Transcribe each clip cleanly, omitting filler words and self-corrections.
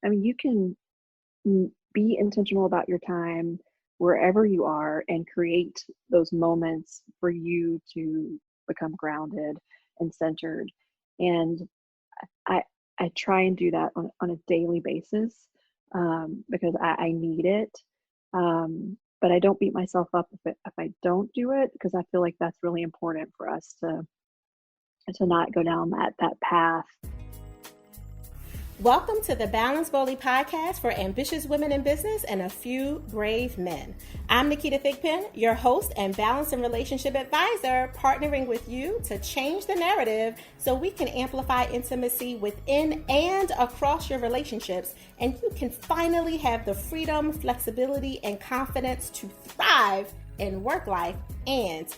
I mean, you can be intentional about your time wherever you are and create those moments for you to become grounded and centered. And I I try and do that on a daily basis because I need it. But I don't beat myself up if I don't do it because I feel like that's really important for us to not go down that path. Welcome to the Balance Boldly podcast for ambitious women in business and a few brave men. I'm Naketa Thigpen, your host and balance and relationship advisor, partnering with you to change the narrative so we can amplify intimacy within and across your relationships, and you can finally have the freedom, flexibility, and confidence to thrive in work life and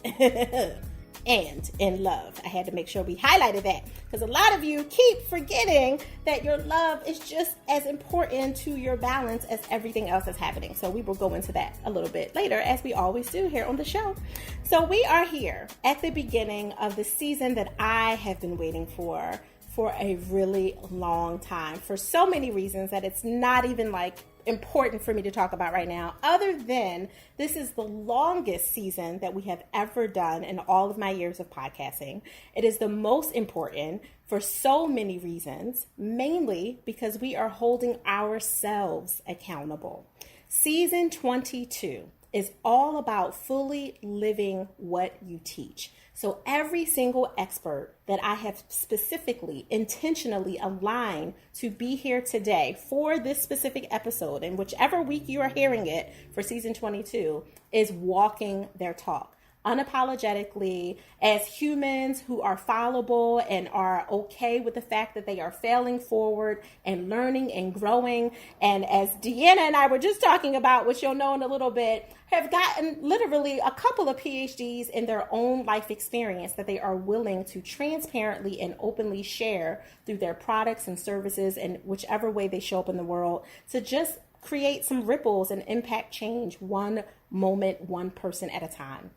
and in love. I had to make sure we highlighted that because a lot of you keep forgetting that your love is just as important to your balance as everything else that's happening. So we will go into that a little bit later, as we always do here on the show. So we are here at the beginning of the season that I have been waiting for a really long time, for so many reasons that it's not even like important for me to talk about right now, other than this is the longest season that we have ever done in all of my years of podcasting. It is the most important for so many reasons, mainly because we are holding ourselves accountable. Season 22 is all about fully living what you teach. So every single expert that I have specifically, intentionally aligned to be here today for this specific episode, and whichever week you are hearing it for season 22, is walking their talk unapologetically as humans who are fallible and are okay with the fact that they are failing forward and learning and growing. And as Deanna and I were just talking about, which you'll know in a little bit, have gotten literally a couple of PhDs in their own life experience that they are willing to transparently and openly share through their products and services and whichever way they show up in the world, to just create some ripples and impact change one moment, one person at a time.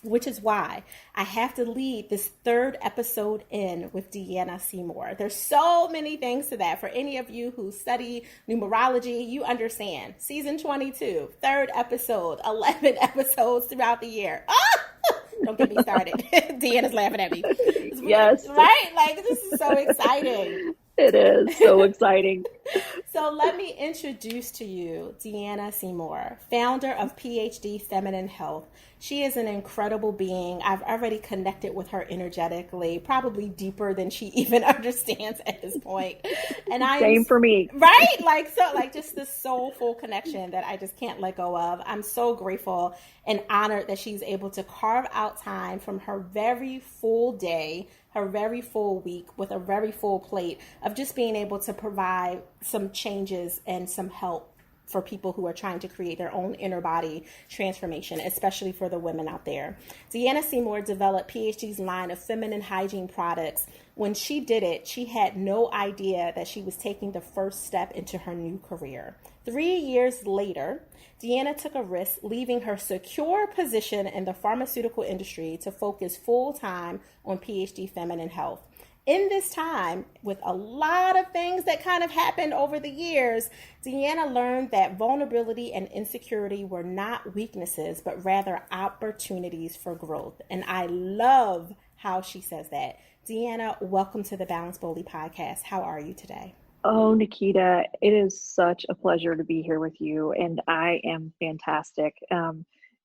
Which is why I have to lead this third episode in with Deannah Seymour. There's so many things to that. For any of you who study numerology, you understand. Season 22, third episode, 11 episodes throughout the year. Don't get me started. Deanna's laughing at me. Yes. Right? Like, this is so exciting. It is so exciting. So let me introduce to you Deannah Seymour, founder of PhD Feminine Health. She is an incredible being. I've already connected with her energetically, probably deeper than she even understands at this point. And Same for me. Right? Like just this soulful connection that I just can't let go of. I'm so grateful and honored that she's able to carve out time from her very full day, her very full week, with a very full plate of just being able to provide some changes and some help for people who are trying to create their own inner body transformation, especially for the women out there. Deannah Seymour developed PhD's line of feminine hygiene products. When she did it, she had no idea that she was taking the first step into her new career. 3 years later, Deanna took a risk, leaving her secure position in the pharmaceutical industry to focus full-time on PhD Feminine Health. In this time, with a lot of things that kind of happened over the years, Deanna learned that vulnerability and insecurity were not weaknesses, but rather opportunities for growth. And I love how she says that. Deanna, welcome to the Balance Boldly podcast. How are you today? Oh, Naketa, it is such a pleasure to be here with you, and I am fantastic.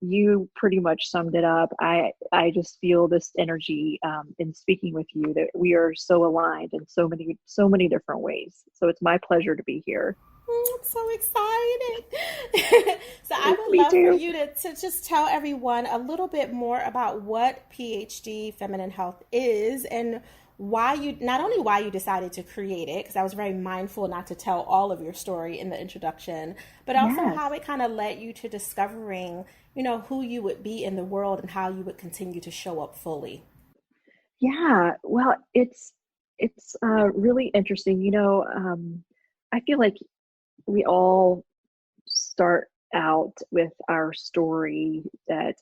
You pretty much summed it up. I just feel this energy in speaking with you that we are so aligned in so many different ways. So it's my pleasure to be here. I'm so excited. So I would love for you to just tell everyone a little bit more about what PhD Feminine Health is and why you, not only why you decided to create it, because I was very mindful not to tell all of your story in the introduction, but also how it kind of led you to discovering, who you would be in the world and how you would continue to show up fully. Yeah, well, it's really interesting. I feel like we all start out with our story that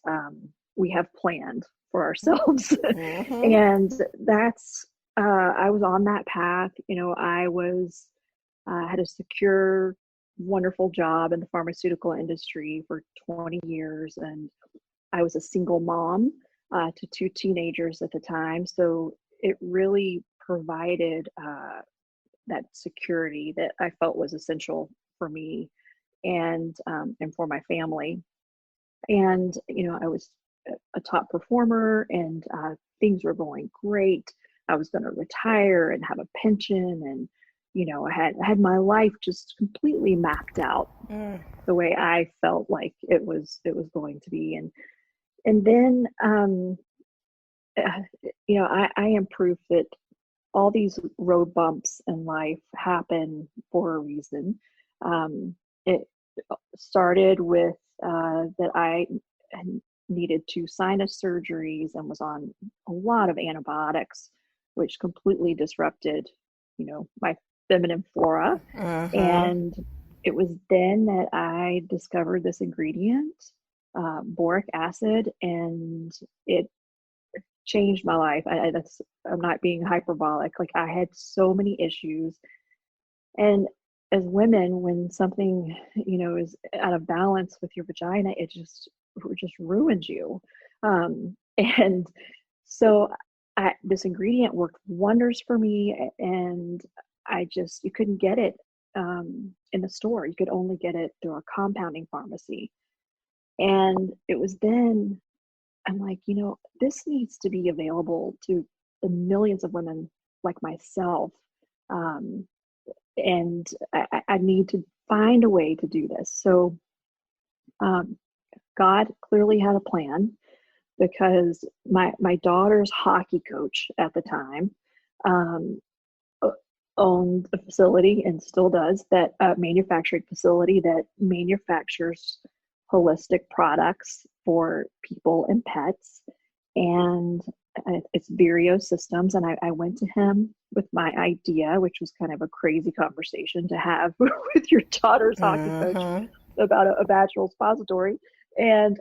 we have planned for ourselves. Mm-hmm. And that's, I was on that path. I was I had a secure, wonderful job in the pharmaceutical industry for 20 years. And I was a single mom to two teenagers at the time. So it really provided that security that I felt was essential for me and for my family. And, I was a top performer and things were going great. I was going to retire and have a pension. And, I had my life just completely mapped out the way I felt like it was going to be. And then, uh, I am proof that all these road bumps in life happen for a reason. It started with that I needed two sinus surgeries and was on a lot of antibiotics, which completely disrupted, my feminine flora. Uh-huh. And it was then that I discovered this ingredient, boric acid, and it changed my life. I'm not being hyperbolic. Like I had so many issues, and as women, when something is out of balance with your vagina, it just ruins you. And so this ingredient worked wonders for me, and you couldn't get it in the store. You could only get it through a compounding pharmacy. And it was then I'm like, this needs to be available to the millions of women like myself. Um, and I need to find a way to do this. So um, God clearly had a plan because my daughter's hockey coach at the time um, owned a facility and still does that manufacturing facility that manufactures holistic products for people and pets. And it's Vireo Systems. And I went to him with my idea, which was kind of a crazy conversation to have with your daughter's hockey coach Uh-huh. about a vaginal suppository. And,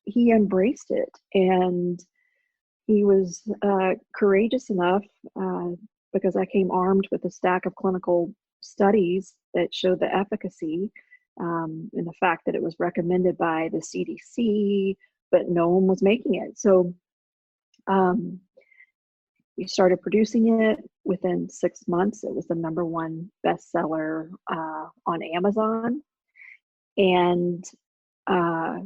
he embraced it. And he was courageous enough because I came armed with a stack of clinical studies that showed the efficacy and the fact that it was recommended by the CDC, but no one was making it. So um, we started producing it. Within 6 months, it was the number one bestseller on Amazon. And uh,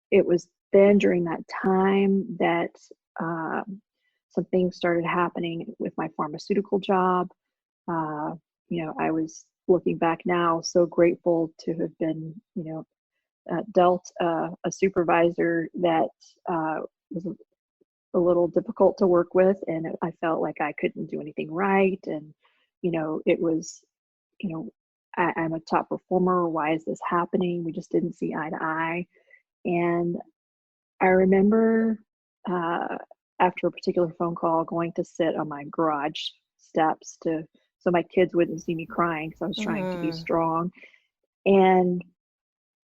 it was then during that time that uh, some things started happening with my pharmaceutical job. Uh, I was looking back now, so grateful to have been, dealt a supervisor that was a little difficult to work with, and I felt like I couldn't do anything right. And, it was, you know, I'm a top performer. Why is this happening? We just didn't see eye to eye. And I remember uh, after a particular phone call going to sit on my garage steps to so my kids wouldn't see me crying because I was trying to be Mm-hmm. strong. And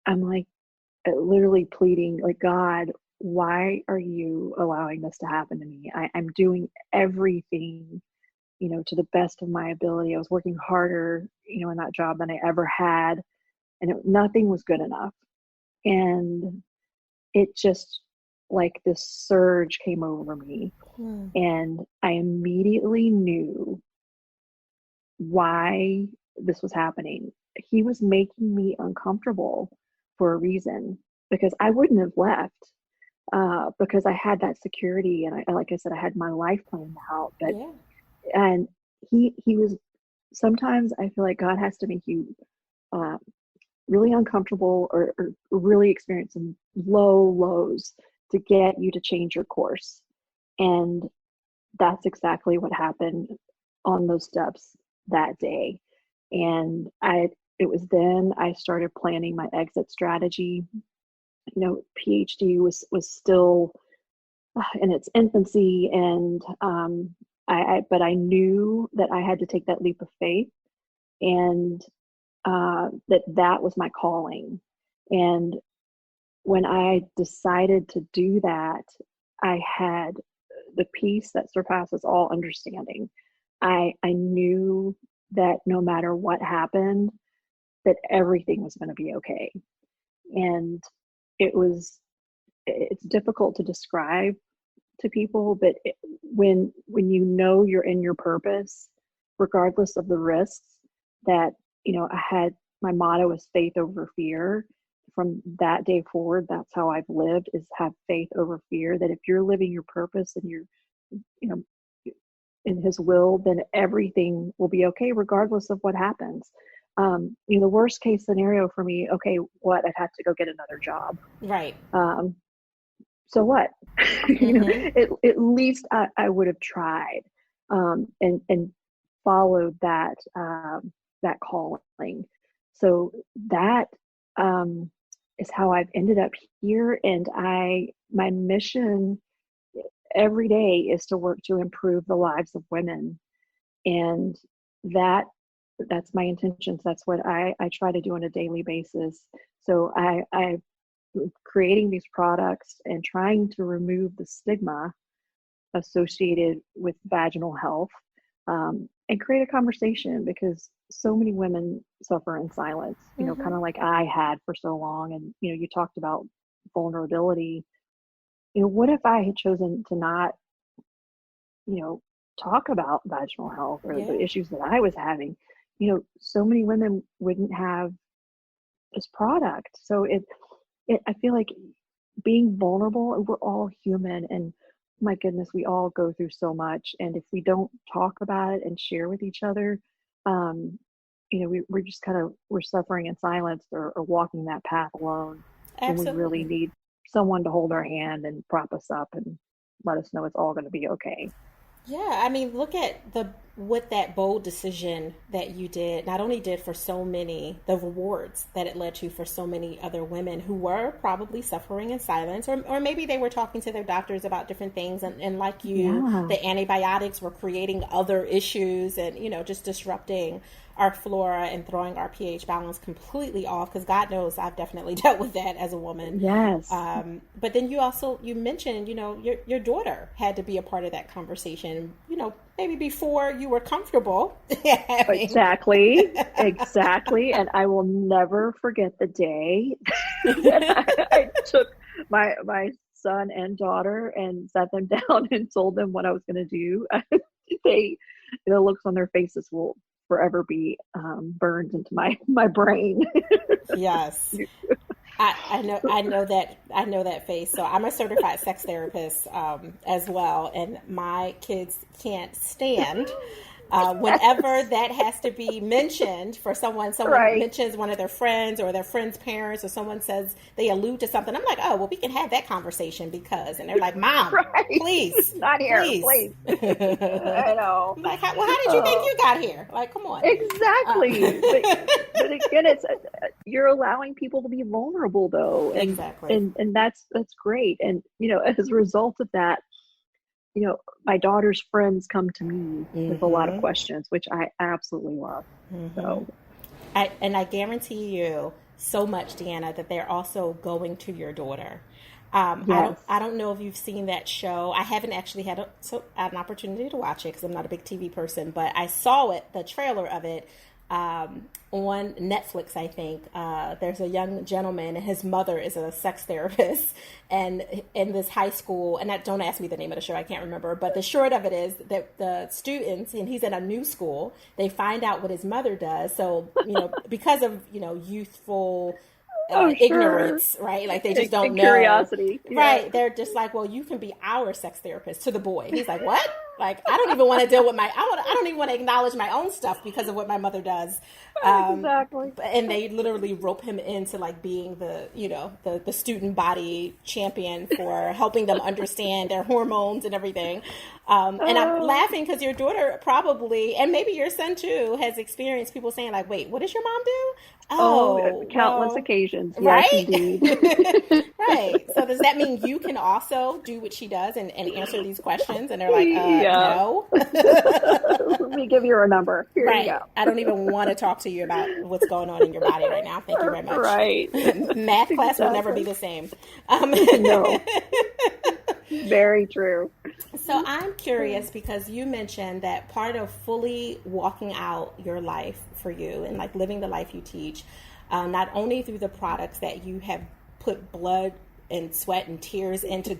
I'm like literally pleading, like, God, why are you allowing this to happen to me? I'm doing everything, to the best of my ability. I was working harder, in that job than I ever had, and nothing was good enough. And it just like this surge came over me, and I immediately knew why this was happening. He was making me uncomfortable for a reason because I wouldn't have left because I had that security and like I said, I had my life planned out. But Yeah. and he was sometimes I feel like God has to make you uh, really uncomfortable or really experience some low lows to get you to change your course. And that's exactly what happened on those steps that day. And it was then I started planning my exit strategy. PhD was still in its infancy, and but I knew that I had to take that leap of faith, and that was my calling. And when I decided to do that, I had the peace that surpasses all understanding. I knew that no matter what happened, that everything was going to be okay. And it was, it's difficult to describe to people, but when you know you're in your purpose, regardless of the risks, that, I had, my motto is faith over fear. From that day forward, that's how I've lived, is have faith over fear, that if you're living your purpose and you're, you know, in his will, then everything will be okay, regardless of what happens. The worst case scenario for me, okay, what? I'd have to go get another job. Right. So what? Mm-hmm. At least I would have tried, and followed that calling. So that is how I've ended up here. And my mission every day is to work to improve the lives of women. And that's my intentions. That's what I try to do on a daily basis. So I creating these products and trying to remove the stigma associated with vaginal health, and create a conversation, because so many women suffer in silence, Mm-hmm. kind of like I had for so long. And, you talked about vulnerability. What if I had chosen to not, talk about vaginal health or Yeah. the issues that I was having? So many women wouldn't have this product. So I feel like being vulnerable, and we're all human, and my goodness, we all go through so much. And if we don't talk about it and share with each other, we're just we're suffering in silence, or walking that path alone, when we really Absolutely. need someone to hold our hand and prop us up and let us know it's all going to be okay. Yeah, I mean, look at what that bold decision that you did not only did for so many, the rewards that it led to for so many other women who were probably suffering in silence, or maybe they were talking to their doctors about different things, and like you, Yeah. the antibiotics were creating other issues, and just disrupting our flora and throwing our pH balance completely off, because God knows I've definitely dealt with that as a woman. Yes. But then you mentioned, your daughter had to be a part of that conversation, maybe before you were comfortable. Exactly. Exactly. And I will never forget the day that I took my son and daughter and sat them down and told them what I was going to do. They, the looks on their faces will forever be burned into my brain. Yes. I know that face. So I'm a certified sex therapist as well, and my kids can't stand whenever that has to be mentioned for someone Right. mentions one of their friends or their friend's parents, or someone says they allude to something. I'm like, oh, well, we can have that conversation because, and they're like, Mom, Right. please, Not here, please. I know. I'm like, well, how did you think you got here? Like, come on. Exactly. But again, it's you're allowing people to be vulnerable, though, and Exactly. and that's great. And as a result of that, my daughter's friends come to me with a lot of Mm-hmm. questions, which I absolutely love. Mm-hmm. So I guarantee you so much, Deanna, that they're also going to your daughter. yes. I don't know if you've seen that show. I haven't actually had an opportunity to watch it because I'm not a big TV person, but I saw it, the trailer of it, on Netflix, I think. There's a young gentleman, and his mother is a sex therapist, and in this high school, and don't ask me the name of the show, I can't remember, but the short of it is that the students, and he's in a new school, they find out what his mother does. So, because of, youthful Oh, sure. ignorance, right? Like they just don't And know. curiosity. Yeah. Right. They're just like, well, you can be our sex therapist, to the boy. He's like, what? Like, I don't even want to deal with I don't even want to acknowledge my own stuff because of what my mother does. Exactly. And they literally rope him into like being the student body champion for helping them understand their hormones and everything. And I'm laughing because your daughter probably, and maybe your son too, has experienced people saying like, wait, what does your mom do? Countless occasions. Right? Yes, indeed. Right. So does that mean you can also do what she does and answer these questions? And they're like, Yeah. no. Let me give you a number. Here Right. you go. I don't even want to talk to you about what's going on in your body right now. Thank you very much. Right. Math class will never be the same. No. Very true. So I'm curious because you mentioned that part of fully walking out your life for you and like living the life you teach, not only through the products that you have put blood and sweat and tears into,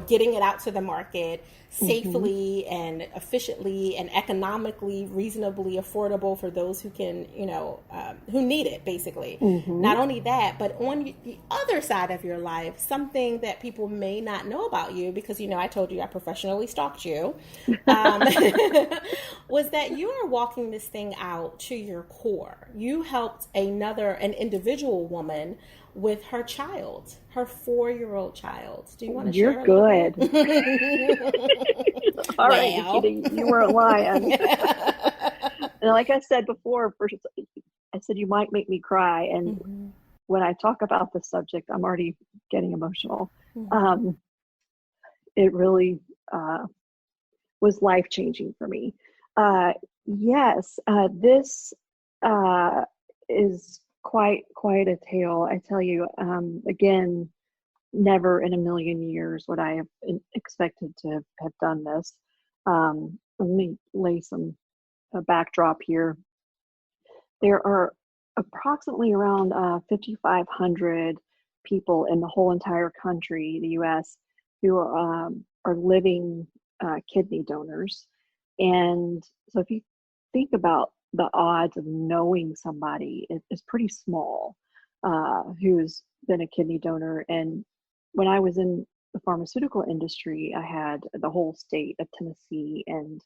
getting it out to the market safely and efficiently and economically, reasonably affordable for those who can, who need it, basically. Not only that, but on the other side of your life, something that people may not know about you, because, I told you I professionally stalked you, was that you are walking this thing out to your core. You helped an individual woman with her child, her 4-year-old child. Do you want to share? You're good. All right, Naketa, you weren't lying. And like I said before, I said you might make me cry. And when I talk about this subject, I'm already getting emotional. It really was life-changing for me. Yes, this is quite a tale. I tell you, again, never in a million years would I have expected to have done this. Let me lay a backdrop here. There are approximately around 5,500 people in the whole entire country, the U.S., who are living kidney donors. And so if you think about the odds of knowing somebody is pretty small who's been a kidney donor. And when I was in the pharmaceutical industry, I had the whole state of Tennessee, and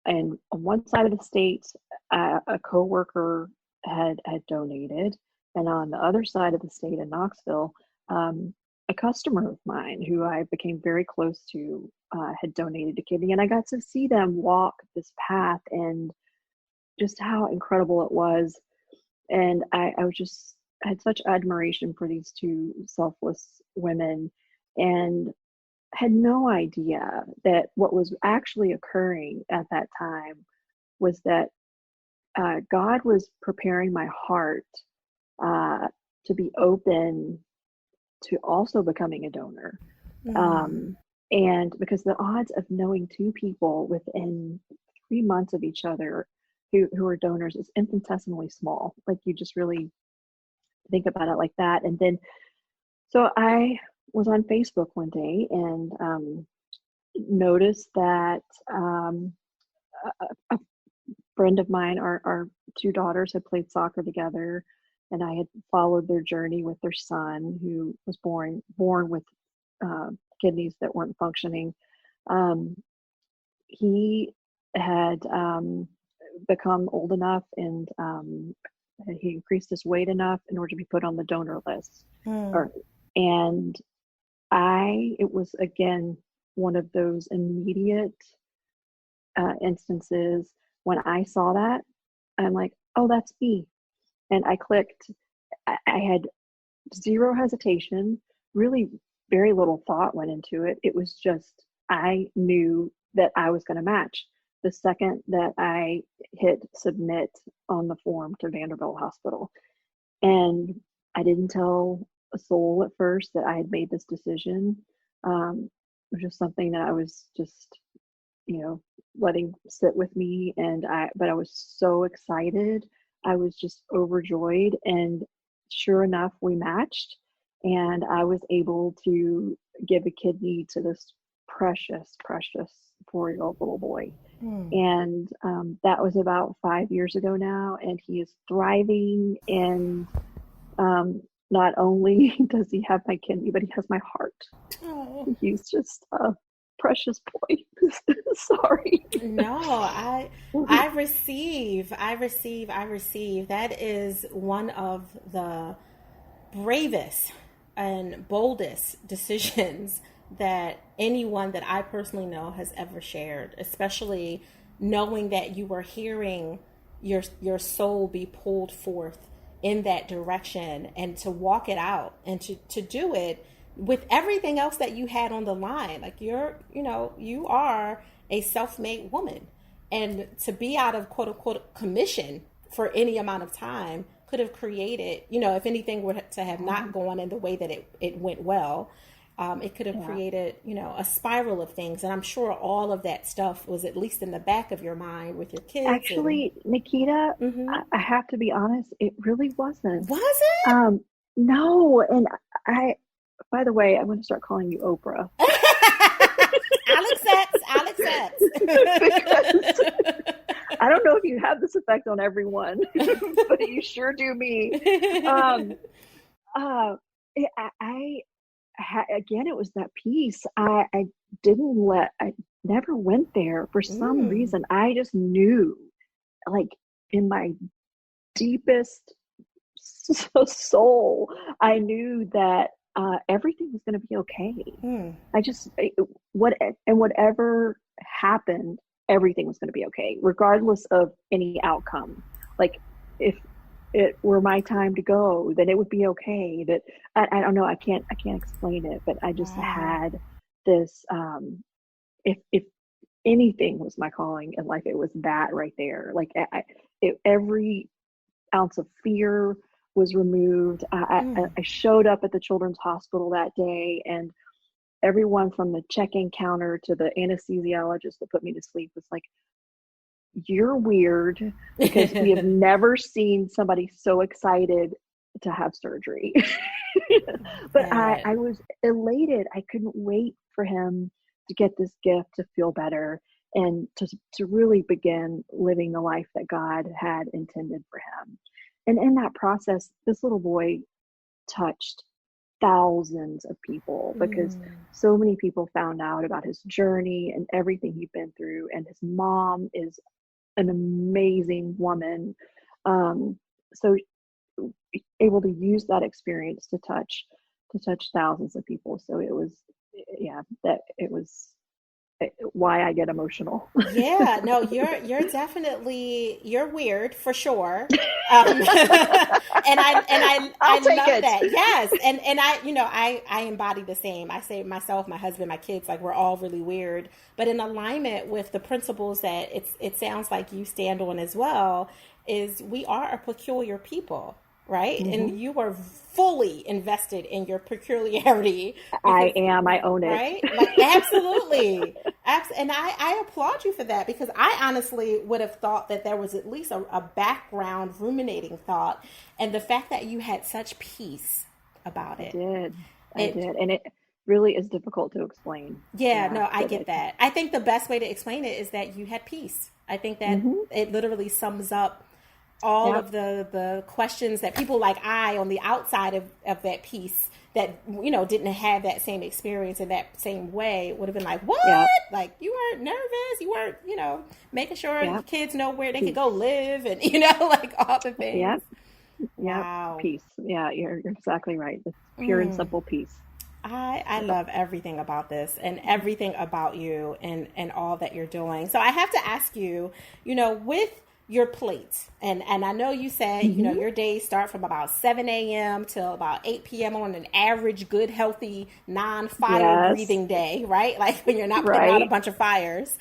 on one side of the state, a coworker had donated, and on the other side of the state in Knoxville, a customer of mine who I became very close to had donated a kidney, and I got to see them walk this path and just how incredible it was. And I had such admiration for these two selfless women, and had no idea that what was actually occurring at that time was that God was preparing my heart to be open to also becoming a donor. And because the odds of knowing two people within 3 months of each other who are donors is infinitesimally small. Like, you just really think about it like that. And then, so I was on Facebook one day and noticed that a friend of mine, our two daughters, had played soccer together, and I had followed their journey with their son, who was born with kidneys that weren't functioning. He had become old enough, and he increased his weight enough in order to be put on the donor list. And it was, again, one of those immediate instances when I saw that, I'm like, oh, that's me. And I clicked. I had zero hesitation, really very little thought went into it. It was just, I knew that I was going to match the second that I hit submit on the form to Vanderbilt Hospital. And I didn't tell a soul at first that I had made this decision. It was just something that I was just, letting sit with me. But I was so excited. I was just overjoyed. And sure enough, we matched. And I was able to give a kidney to this precious 4-year-old little boy. And that was about 5 years ago now. And he is thriving. And not only does he have my kidney, but he has my heart. Oh. He's just a precious boy. Sorry. No, I receive. That is one of the bravest and boldest decisions that anyone that I personally know has ever shared, especially knowing that you were hearing your soul be pulled forth in that direction, and to walk it out and to do it with everything else that you had on the line. Like, you are a self-made woman, and to be out of quote unquote commission for any amount of time could have created, if anything were to have not gone in the way that it went well, It could have Yeah. created, a spiral of things. And I'm sure all of that stuff was at least in the back of your mind with your kids. And Actually, Nikita, hmm I have to be honest, it really wasn't. was Um, no, and I, by the way, I'm going to start calling you Oprah. it? I'll accept. Because I don't know if you have this effect on everyone, but you sure do me. Um, uh, again, it was that piece. I didn't let, I never went there for some Mm, reason. I just knew, like in my deepest soul, I knew that everything was going to be okay. mm, I just whatever happened, everything was going to be okay, regardless of any outcome. Like if it were my time to go, then it would be okay. That I don't know. I can't explain it, but I just wow. had this. If anything was my calling in life, it was that right there. Like every ounce of fear was removed. Mm. I showed up at the children's hospital that day, and everyone from the check-in counter to the anesthesiologist that put me to sleep was like, "You're weird because we have never seen somebody so excited to have surgery." But That. I was elated. I couldn't wait for him to get this gift, to feel better, and to really begin living the life that God had intended for him. And in that process, this little boy touched thousands of people because Mm. so many people found out about his journey and everything he'd been through. And his mom is an amazing woman. So able to use that experience to touch thousands of people. So it was, yeah, that it was why I get emotional. Yeah, no, you're weird for sure. And I I'll take love it. that. Yes. And I embody the same. I say myself, my husband, my kids, like we're all really weird, but in alignment with the principles that it sounds like you stand on as well, is we are a peculiar people, right? Mm-hmm. And you are fully invested in your peculiarity I because, am. I own it. right? Like, absolutely. And I applaud you for that, because I honestly would have thought that there was at least a background ruminating thought. And the fact that you had such peace about I it, did. I it, did. And it really is difficult to explain. yeah, Yeah. no, I But get it, that. I think the best way to explain it is that you had peace. I think that mm-hmm. it literally sums up all Yep. of the questions that people like I on the outside of that piece that didn't have that same experience in that same way would have been like, what? Yep. Like, you weren't nervous, you weren't making sure your Yep. kids know where they could go Peace. live, and like all the things. Yep. Yep. Wow. Peace. Yeah. You're exactly right. It's pure and simple peace. I Yep. love everything about this and everything about you and all that you're doing. So I have to ask you, with your plate, and I know you said, Mm-hmm. your days start from about 7 a.m. till about 8 p.m. on an average, good, healthy, non-fire Yes. breathing day, right? Like when you're not putting out a Right. bunch of fires.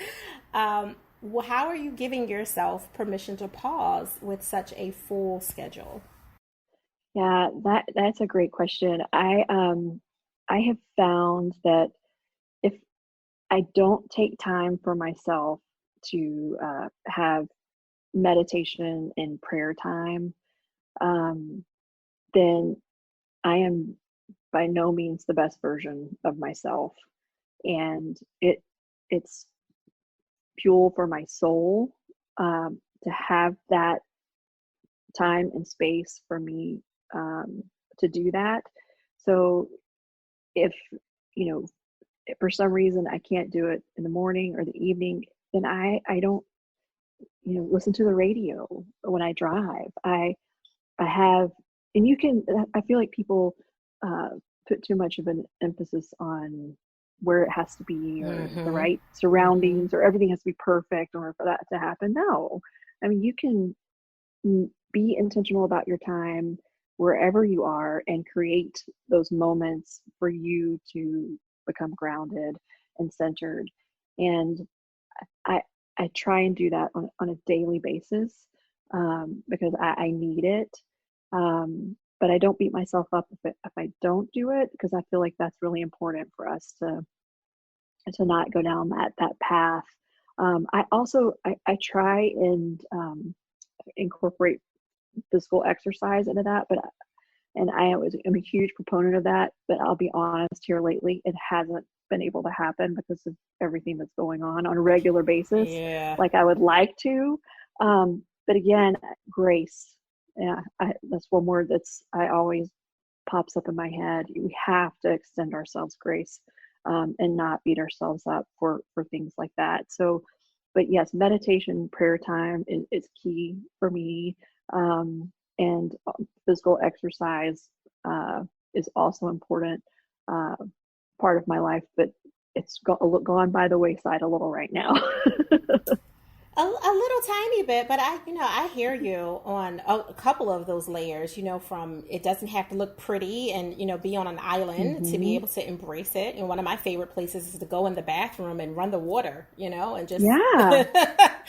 How are you giving yourself permission to pause with such a full schedule? Yeah, that's a great question. I have found that if I don't take time for myself to have meditation and prayer time, um, then I am by no means the best version of myself, and it's fuel for my soul, to have that time and space for me, um, to do that. So if you know if for some reason I can't do it in the morning or the evening, then I don't listen to the radio when I drive. I have, and you can. I feel like people uh, put too much of an emphasis on where it has to be or the Mm-hmm. right Mm-hmm. surroundings or everything has to be perfect in order for that to happen. No, I mean you can be intentional about your time wherever you are and create those moments for you to become grounded and centered. And I I try and do that on a daily basis, because I need it. but I don't beat myself up if I don't do it, because I feel like that's really important for us to not go down that path. I also I try and incorporate physical exercise into that, but and I'm a huge proponent of that, but I'll be honest, here lately it hasn't been able to happen because of everything that's going on a regular basis, Yeah. like I would like to. But again, grace. Yeah, that's one word that's I always pops up in my head. We have to extend ourselves grace, and not beat ourselves up for things like that. So, but yes, meditation, prayer time is key for me. And physical exercise is also important uh, part of my life, but it's gone by the wayside a little right now. A little tiny bit, but I hear you on a couple of those layers, from it doesn't have to look pretty and, be on an island to be Hmm. able to embrace it. And one of my favorite places is to go in the bathroom and run the water, and just, Yeah,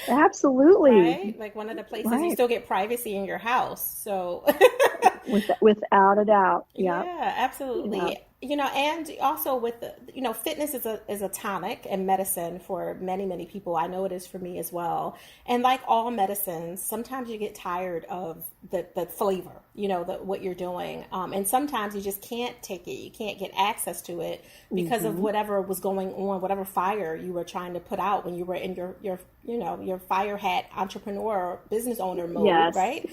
absolutely. right? Like one of the places you Right. still get privacy in your house. So Without a doubt. Yep. yeah, Yep. absolutely. And also with fitness is a tonic and medicine for many, many people. I know it is for me as well. And like all medicines, sometimes you get tired of the flavor, what you're doing. And sometimes you just can't take it. You can't get access to it because of Hmm. whatever was going on, whatever fire you were trying to put out when you were in your fire hat entrepreneur business owner mode, Yes. right?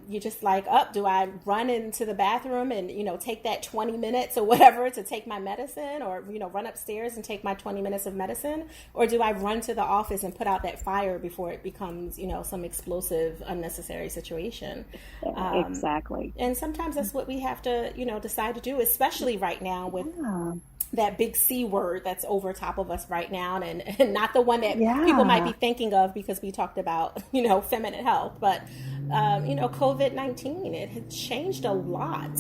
You're just like, up, do I run into the bathroom and, take that 20 minutes or whatever to take my medicine, or, run upstairs and take my 20 minutes of medicine? Or do I run to the office and put out that fire before it becomes, some explosive, unnecessary situation? Exactly. And sometimes that's what we have to, decide to do, especially right now with Yeah. that big C word that's over top of us right now, and not the one that people might be Yeah. thinking of because we talked about, feminine health, but, COVID-19, it has changed a lot,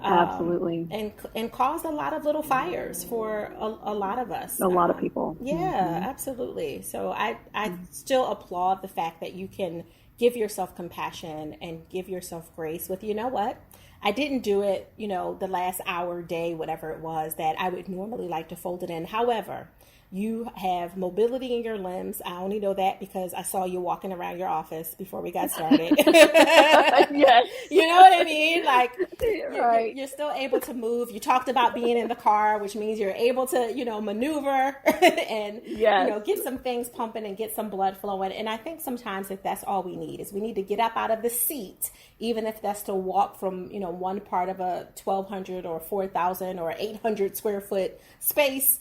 Absolutely. and caused a lot of little fires for a lot of us. A lot of people. Yeah, Hmm. absolutely. So I still applaud the fact that you can give yourself compassion and give yourself grace with, what? I didn't do it, the last hour, day, whatever it was that I would normally like to fold it in. However, you have mobility in your limbs. I only know that because I saw you walking around your office before we got started. Yes. You know what I mean? Like, Right. you're still able to move. You talked about being in the car, which means you're able to, maneuver and, Yes. get some things pumping and get some blood flowing. And I think sometimes if that's all we need is we need to get up out of the seat, even if that's to walk from, one part of a 1,200 or 4,000 or 800 square foot space,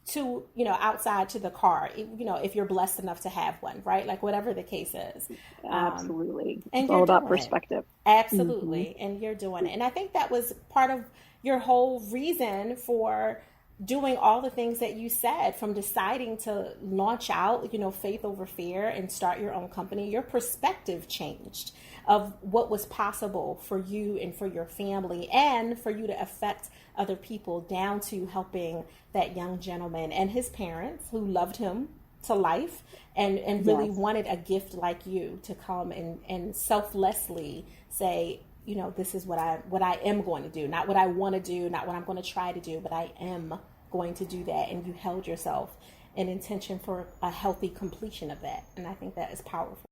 to, outside to the car, if you're blessed enough to have one, right? Like whatever the case is. Absolutely. It's And you're all about doing it. perspective. Hmm. Absolutely. And you're doing it. And I think that was part of your whole reason for doing all the things that you said, from deciding to launch out, faith over fear and start your own company. Your perspective changed of what was possible for you and for your family, and for you to affect other people, down to helping that young gentleman and his parents who loved him to life, and really Yes. wanted a gift like you to come and selflessly say, this is what I am going to do, not what I want to do, not what I'm going to try to do, but I am going to do that. And you held yourself in intention for a healthy completion of that. And I think that is powerful.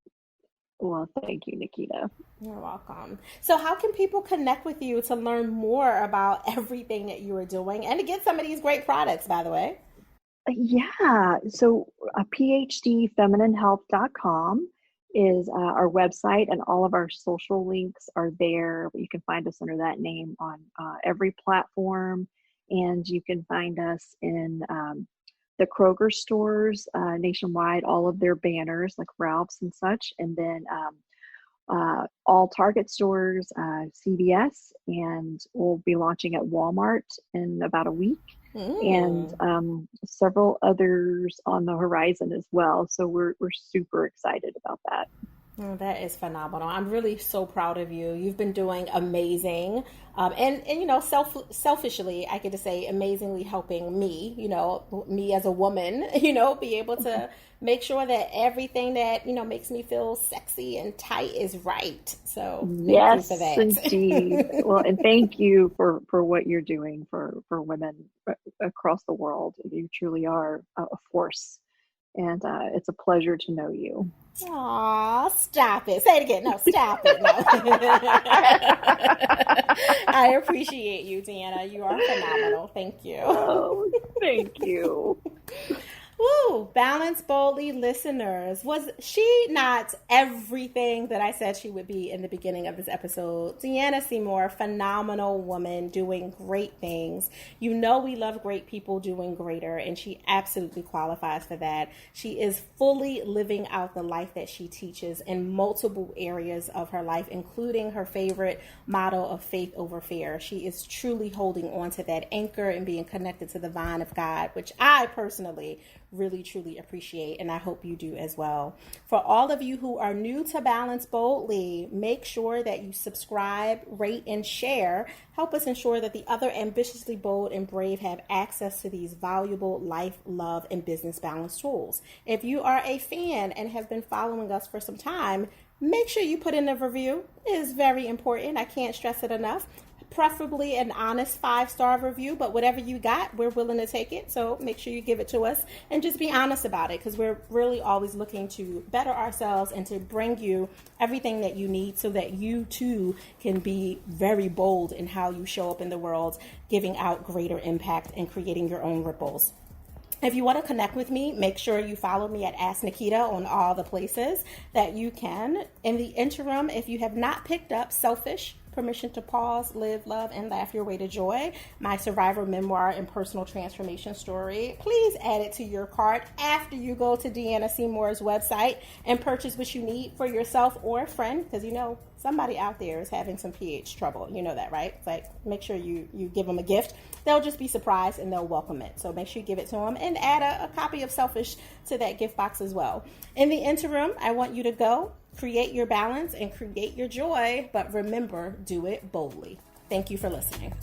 Well, thank you, Naketa. You're welcome. So how can people connect with you to learn more about everything that you are doing and to get some of these great products, by the way? Yeah. So phdfemininehealth.com is our website, and all of our social links are there. You can find us under that name on every platform, and you can find us in the Kroger stores nationwide, all of their banners like Ralph's and such, and then all Target stores, CVS, and we'll be launching at Walmart in about a week, and Mm. several others on the horizon as well. So we're super excited about that. Oh, that is phenomenal. I'm really so proud of you. You've been doing amazing. And you know, selfishly, I get to say amazingly helping me, you know, me as a woman, you know, be able to make sure that everything that, you know, makes me feel sexy and tight is right. So thank you for Yes, indeed. that. Well, and thank you for what you're doing for women across the world. You truly are a force, and it's a pleasure to know you. Aw, stop it. Say it again. No, stop it. No. I appreciate you, Deanna. You are phenomenal. Thank you. Oh, thank you. Woo! Balance boldly, listeners. Was she not everything that I said she would be in the beginning of this episode? Deannah Seymour, phenomenal woman doing great things. You know we love great people doing greater, and she absolutely qualifies for that. She is fully living out the life that she teaches in multiple areas of her life, including her favorite motto of faith over fear. She is truly holding on to that anchor and being connected to the vine of God, which I personally really truly appreciate, and I hope you do as well. For all of you who are new to Balance Boldly, make sure that you subscribe, rate, and share. Help us ensure that the other ambitiously bold and brave have access to these valuable life, love, and business balance tools. If you are a fan and have been following us for some time, make sure you put in a review. It is very important. I can't stress it enough. Preferably an honest 5-star review, but whatever you got, we're willing to take it. So make sure you give it to us and just be honest about it, because we're really always looking to better ourselves and to bring you everything that you need so that you too can be very bold in how you show up in the world, giving out greater impact and creating your own ripples. If you want to connect with me, make sure you follow me at Ask Naketa on all the places that you can. In the interim, if you have not picked up Selfish, Permission to Pause, Live, Love, and Laugh Your Way to Joy, my survivor memoir and personal transformation story, please add it to your cart after you go to Deanna Seymour's website and purchase what you need for yourself or a friend, because you know somebody out there is having some pH trouble. You know that, right? It's like, make sure you give them a gift. They'll just be surprised and they'll welcome it. So make sure you give it to them and add a copy of Selfish to that gift box as well. In the interim, I want you to go create your balance and create your joy, but remember, do it boldly. Thank you for listening.